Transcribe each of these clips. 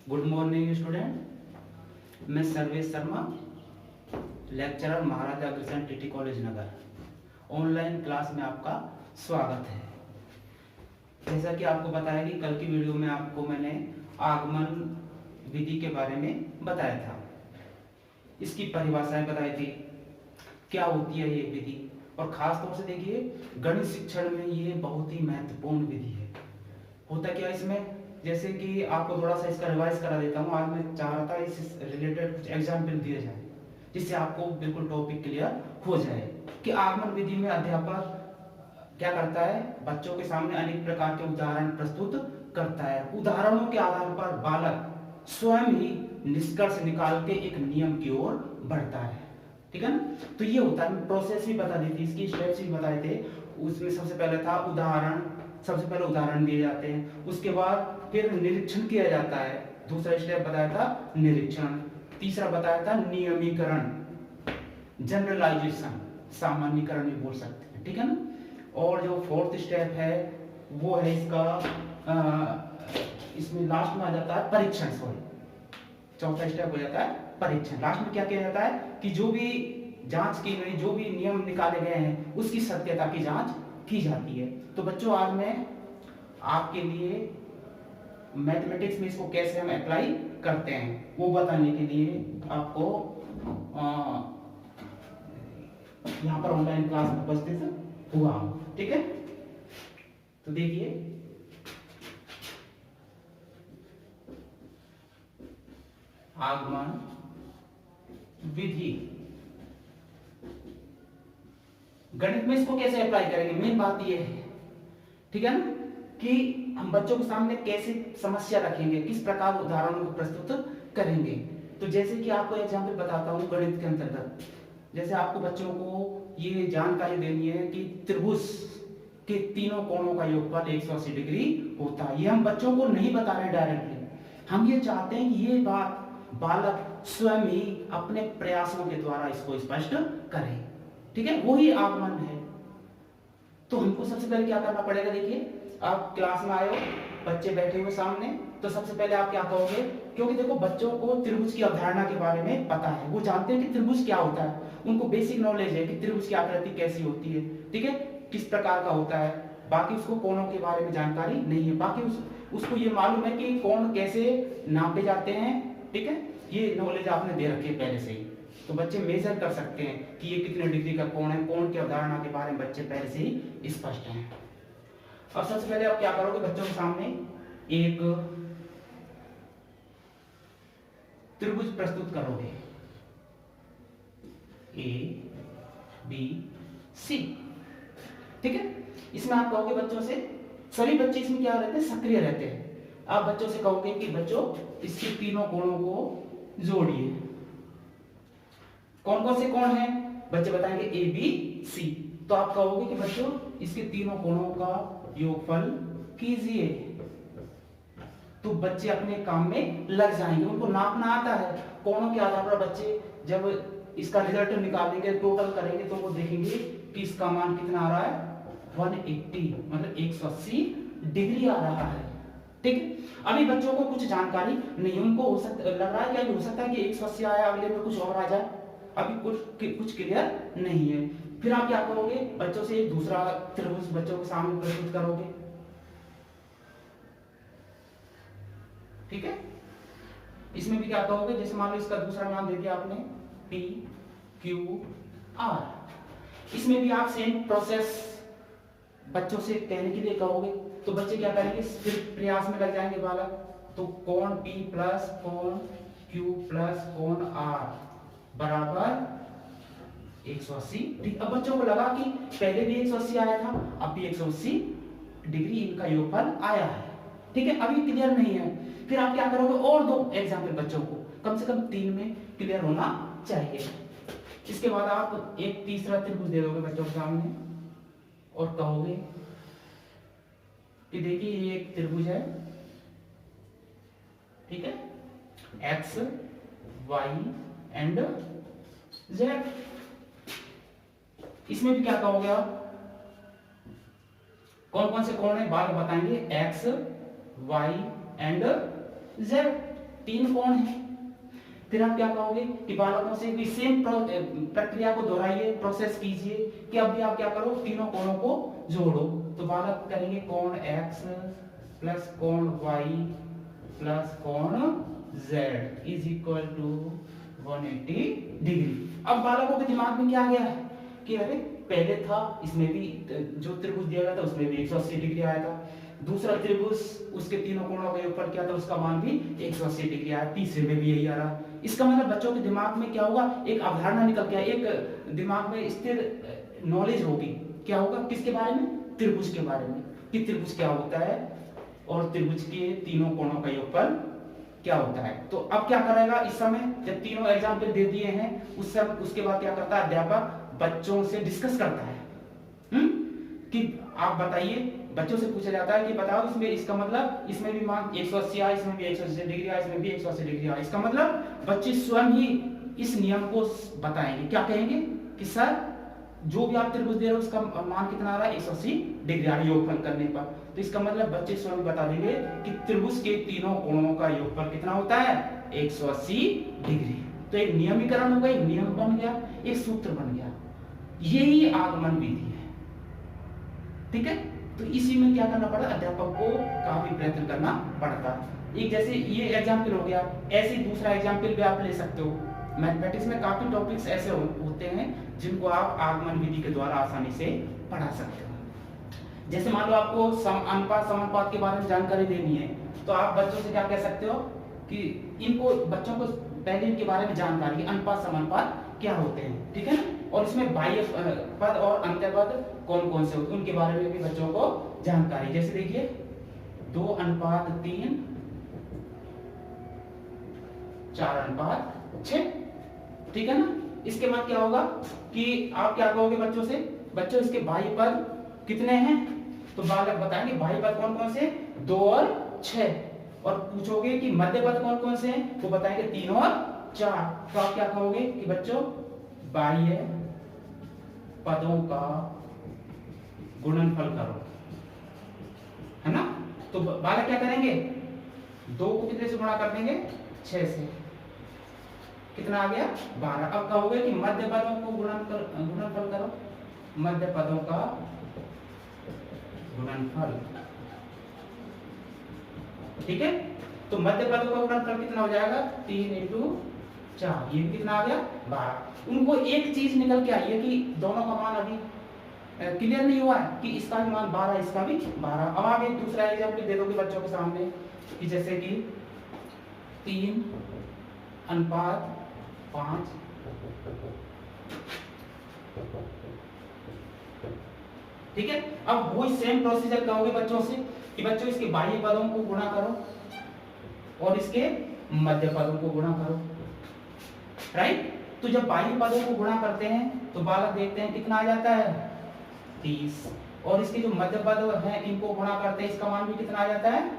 Good morning student. मैं Sarvesh Sharma, lecturer Maharaja Agrasen TT college नगर। Online class में आपका स्वागत है। जैसा कि आपको बताया कि कल की वीडियो में आपको मैंने आगमन विधि के बारे में बताया था, इसकी परिभाषाएं बताई थी, क्या होती है ये विधि। और खास तौर से देखिए, गणित शिक्षण में ये बहुत ही महत्वपूर्ण विधि है। होता क्या इसमें, जैसे कि आपको थोड़ा सा इसका रिवाइज करा देता हूँ। आज मैं चाह रहा था इस रिलेटेड कुछ एग्जाम्पल दिए जाए, जिससे आपको बिल्कुल टॉपिक क्लियर हो जाए कि आगमन विधि में अध्यापक क्या करता है, बच्चों के सामने अनेक प्रकार के उदाहरण प्रस्तुत करता है। उदाहरणों के आधार पर बालक स्वयं ही निष्कर्ष निकाल के एक नियम की ओर बढ़ता है। ठीक है ना। तो ये होता है, प्रोसेस भी बता दी थी, इसकी स्टेप्स भी बताए थे। उसमें सबसे पहले था उदाहरण, सबसे पहले उदाहरण दिए जाते हैं, उसके बाद फिर निरीक्षण किया जाता है। दूसरा स्टेप बताया था निरीक्षण। तीसरा बताया था नियमीकरण, जनरलाइजेशन, सामान्यीकरण भी बोल सकते हैं। ठीक है ना। और जो फोर्थ स्टेप है वो है इसका इसमें लास्ट में आ जाता है परीक्षण। सॉरी, चौथा स्टेप हो जाता है परीक्षण। लास्ट में क्या किया जाता है कि जो भी जांच की गई, जो भी नियम निकाले गए हैं, उसकी सत्यता की जांच की जाती है। तो बच्चों, आज मैं आपके लिए मैथमेटिक्स में इसको कैसे हम अप्लाई करते हैं वो बताने के लिए आपको यहाँ पर ऑनलाइन क्लास में उपस्थित हुआ हूँ। ठीक है। तो देखिए, आगमन विधि, गणित में इसको कैसे अप्लाई करेंगे, मेन बात ये है। ठीक है ना, कि हम बच्चों के सामने कैसे समस्या रखेंगे, किस प्रकार उदाहरणों को प्रस्तुत करेंगे। तो जैसे कि आपको एग्जाम्पल बताता हूँ गणित के अंतर्गत, जैसे आपको बच्चों को ये जानकारी देनी है कि त्रिभुज के तीनों कोणों का योगफल 180 डिग्री होता है। ये हम बच्चों को नहीं बता रहे डायरेक्टली, हम ये चाहते हैं कि ये बात बालक स्वयं ही अपने प्रयासों के द्वारा इसको स्पष्ट करे। ठीक है, वही आगमन है। तो हमको सबसे पहले क्या करना पड़ेगा, देखिए आप क्लास में आए हो, बच्चे बैठे हुए सामने, तो सबसे पहले आप क्या कहोगे, क्योंकि देखो बच्चों को त्रिभुज की अवधारणा के बारे में पता है, वो जानते हैं कि त्रिभुज क्या होता है, उनको बेसिक नॉलेज है कि त्रिभुज की आकृति कैसी होती है। ठीक है, किस प्रकार का होता है। बाकी उसको कोणों के बारे में जानकारी नहीं है, बाकी उसको ये मालूम है कि कोण कैसे नापे जाते हैं। ठीक है, ये नॉलेज आपने दे रखी है पहले से ही, तो बच्चे मेजर कर सकते हैं कि ये कितने डिग्री का कोण है। कोण की अवधारणा के बारे में बच्चे पहले से ही स्पष्ट हैं। अब सबसे पहले आप क्या करोगे, बच्चों के सामने एक त्रिभुज प्रस्तुत करोगे, ए बी सी। ठीक है, इसमें आप कहोगे बच्चों से, सभी बच्चे इसमें क्या रहते हैं, सक्रिय रहते हैं। आप बच्चों से कहोगे कि बच्चों इसके तीनों कोणों को जोड़िए। कौन कौन से कोण हैं, बच्चे बताएंगे ए बी सी। तो आप कहोगे कि बच्चों इसके तीनों कोणों का योगफल कीजिए। तो बच्चे अपने काम में लग जाएंगे, उनको नापना आता है। कोणों के आधार पर बच्चे जब इसका रिजल्ट निकालेंगे, टोटल करेंगे, तो वो देखेंगे कि इसका मान कितना आ रहा है, 180, मतलब 180 डिग्री आ रहा है। ठीक है, अभी बच्चों को कुछ जानकारी नहीं, उनको हो सकता लग रहा है, क्या हो सकता है कि 180 आया, अगले में कुछ और आ जाए, अभी कुछ क्लियर नहीं है। फिर आप क्या करोगे, बच्चों से एक दूसरा त्रिभुज बच्चों के सामने प्रस्तुत करोगे। ठीक है, इसमें भी क्या कहोगे, जैसे मान लो इसका दूसरा नाम दे दिया आपने पी क्यू आर। इसमें भी आप सेम प्रोसेस बच्चों से कहने के लिए कहोगे। तो बच्चे क्या करेंगे, फिर प्रयास में लग जाएंगे बालक। तो कोण पी प्लस कोण क्यू प्लस कोण आर बराबर 180 डिग्री। अब बच्चों को लगा कि पहले भी 180 आया था, अब भी 180 डिग्री इनका योगफल आया है। ठीक है, अभी क्लियर नहीं है। फिर आप क्या करोगे, और दो एग्जाम्पल बच्चों को कम से कम 3 में क्लियर होना चाहिए। इसके बाद आप एक तीसरा त्रिभुज दे दोगे बच्चों के सामने और कहोगे कि देखिए ये एक त्रिभुज है। ठीक है, एक्स वाई एंड जेड। इसमें भी क्या कहोगे आप, कौन कौन से कोण है, बालक बताएंगे, एक्स वाई एंड जेड। 3 कोण है। फिर आप क्या कहोगे कि बालकों से भी सेम प्रक्रिया को दोहराइए, प्रोसेस कीजिए कि अब भी आप क्या करो, तीनों कोणों को जोड़ो। तो बालक करेंगे कोण x प्लस कोण y प्लस कोण z is equal to 180 degree. अब बालकों के दिमाग में क्या आ गया कि अरे पहले था इसमें भी जो त्रिभुज दिया गया था उसमें भी 180 डिग्री आया था, दूसरा त्रिभुज उसके तीनों कोणों का योग किया था उसका मान भी 180 डिग्री आया, तीसरे में भी यही आ रहा। इसका मतलब बच्चों के दिमाग में क्या होगा, एक अवधारणा निकल के एक दिमाग में स्थिर नॉलेज होगी। क्या होगा, किसके बारे में, त्रिभुज के बारे में, कि त्रिभुज क्या होता है और त्रिभुज के तीनों कोणों का योगफल क्या होता है। तो अब क्या करेगा, इस समय जब तीनों एग्जाम्पल दे दिए हैं उस समय उसके बाद क्या करता है अध्यापक बच्चों से डिस्कस करता है कि आप बताइए, बच्चों से पूछा जाता है कि बताओ इसमें इसका मतलब इसमें भी मान 180 आया, इसमें भी 180 डिग्री आया, इसमें भी 180 डिग्री आया। इसका मतलब बच्चे स्वयं ही इस नियम को बताएंगे। क्या कहेंगे कि सर जो भी आप त्रिभुज दे रहे हो उसका मान कितना आ रहा है, 180 डिग्री आ रहा है योगफल करने पर। तो इसका मतलब बच्चे स्वयं बता देंगे कि त्रिभुज के तीनों कोणों का योगफल कितना होता है, 180 डिग्री। तो एक नियमीकरण हो गया, एक नियम बन गया, एक सूत्र बन गया। यही आगमन विधि है। ठीक है, तो इसी में क्या करना पड़ा, अध्यापक को काफी प्रयत्न करना पड़ता। एक जैसे ये एग्जाम्पल हो गया, ऐसे दूसरा एग्जाम्पल भी आप ले सकते हो। मैथमेटिक्स में काफी टॉपिक्स ऐसे होते हैं जिनको आप आगमन विधि के द्वारा आसानी से पढ़ा सकते हो। जैसे मान लो आपको अनुपात समानुपात के बारे में जानकारी देनी है, तो आप बच्चों से क्या कह सकते हो कि इनको बच्चों को पहले इनके बारे में जानकारी, अनुपात समानुपात क्या होते हैं, ठीक है ना, और इसमें बाह्य पद और अंत्य पद कौन कौन से होते हैं उनके बारे में भी बच्चों को जानकारी। जैसे देखिए 2:3 4:6, ठीक है ना। इसके बाद क्या होगा कि आप क्या कहोगे बच्चों से, बच्चों इसके बाह्य पद कितने हैं, तो बालक बताएंगे बाह्य पद कौन कौन से, 2 और 6, और पूछोगे कि मध्य पद कौन कौन से हैं, तो बताएंगे 3 और 4। तो आप क्या कहोगे कि बच्चों बाह्य पदों का गुणनफल करो, है ना। तो बालक क्या करेंगे, 2 को कितने से गुणा कर देंगे, 6 से, कितना आ गया 12। अब कहोगे कि मध्य पदों को गुणनफल करो, मध्य पदों का गुणनफल, ठीक है। तो मध्य पदों का गुणनफल कितना हो जाएगा, 3 × 4, ये कितना आ गया 12। उनको एक चीज निकल के आई है कि दोनों का मान अभी क्लियर नहीं हुआ है कि इसका भी मान 12, इसका भी 12। अब आप एक दूसरा एग्जाम्पल दे दोगे बच्चों के सामने कि जैसे कि 3:5, ठीक है। अब वही सेम प्रोसीजर कहोगे बच्चों से कि बच्चों इसके बाह्य पदों को गुणा करो और इसके मध्य पदों को गुणा करो, राइट। तो जब बाह्य पदों को गुणा करते हैं तो बालक देखते हैं कितना आ जाता है 30, और इसके जो मध्य पद हैं इनको गुणा करते हैं, इसका मान भी कितना आ जाता है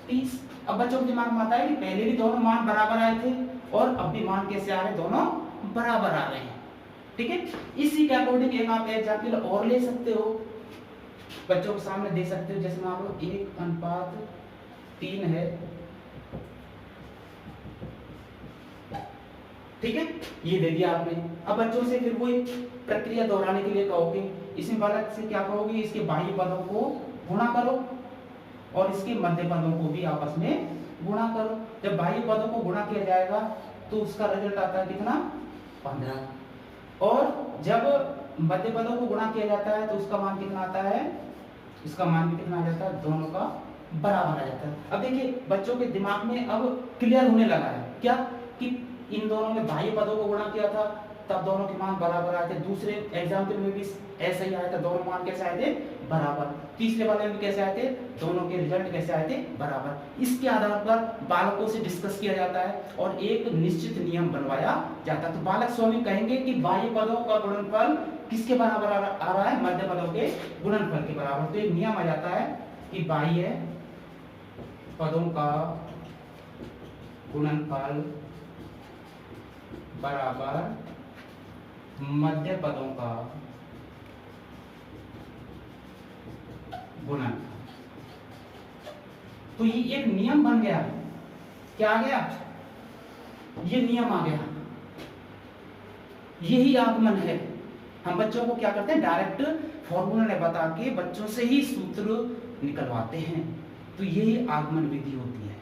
30। अब बच्चों के दिमाग में आता है कि पहले भी दोनों मान बराबर आए थे और अब भी मान कैसे आ रहे हैं, दोनों बराबर आ रहे हैं, ठीक है। इसी के अकॉर्डिंग एक आप एग्जाम्पल और ले सकते हो, बच्चों के सामने दे सकते हो। जैसे मान लो 1:3 है, ठीक है, ये दे दिया आपने। अब बच्चों से फिर वही प्रक्रिया दोहराने के लिए कहोगे, इसमें बालक से क्या कहोगे, इसके बाह्य पदों को गुणा करो और इसके मध्य पदों को भी आपस में गुणा करो। जब बाह्य पदों को गुणा किया जाएगा तो उसका रिजल्ट आता है कितना 15, और जब मध्य पदों को गुणा किया जाता है तो उसका मान कितना आता है, इसका मान भी कितना आ जाता है, दोनों का बराबर आ जाता है। अब देखिए बच्चों के दिमाग में अब क्लियर होने लगा है क्या कि इन दोनों में बाह्य पदों को गुणा किया था तब दोनों के मान बराबर आए थे। दूसरे एग्जाम्पल में भी ऐसा ही आया था, दोनों मान कैसे आए थे, बराबर। तीसरे वाले में कैसे आए थे, दोनों के रिजल्ट कैसे आए थे, बराबर। इसके आधार पर बालकों से डिस्कस किया जाता है और एक निश्चित नियम बनवाया जाता है। तो बालक स्वयं कहेंगे कि बाह्य पदों का गुणनफल किसके बराबर आ रहा है, मध्य पदों के गुणनफल के बराबर। तो एक नियम आ जाता है कि बाह्य पदों का गुणनफल बराबर मध्य पदों का गुणनफल। तो ये एक नियम बन गया। क्या आ गया, ये नियम आ गया, यही आगमन है। हम बच्चों को क्या करते हैं, डायरेक्ट फॉर्मूला ने बता के बच्चों से ही सूत्र निकलवाते हैं। तो यही आगमन विधि होती है।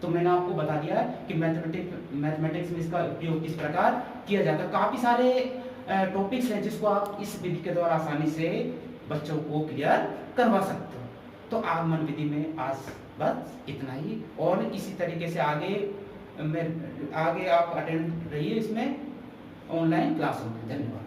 तो मैंने आपको बता दिया है कि मैथमेटिक्स में इसका उपयोग किस प्रकार किया जाता है। काफी सारे टॉपिक्स हैं जिसको आप इस विधि के द्वारा आसानी से बच्चों को क्लियर करवा सकते हो। तो आगमन विधि में आज बस इतना ही, और इसी तरीके से आगे आप अटेंड रहिए इसमें ऑनलाइन क्लासों में। धन्यवाद।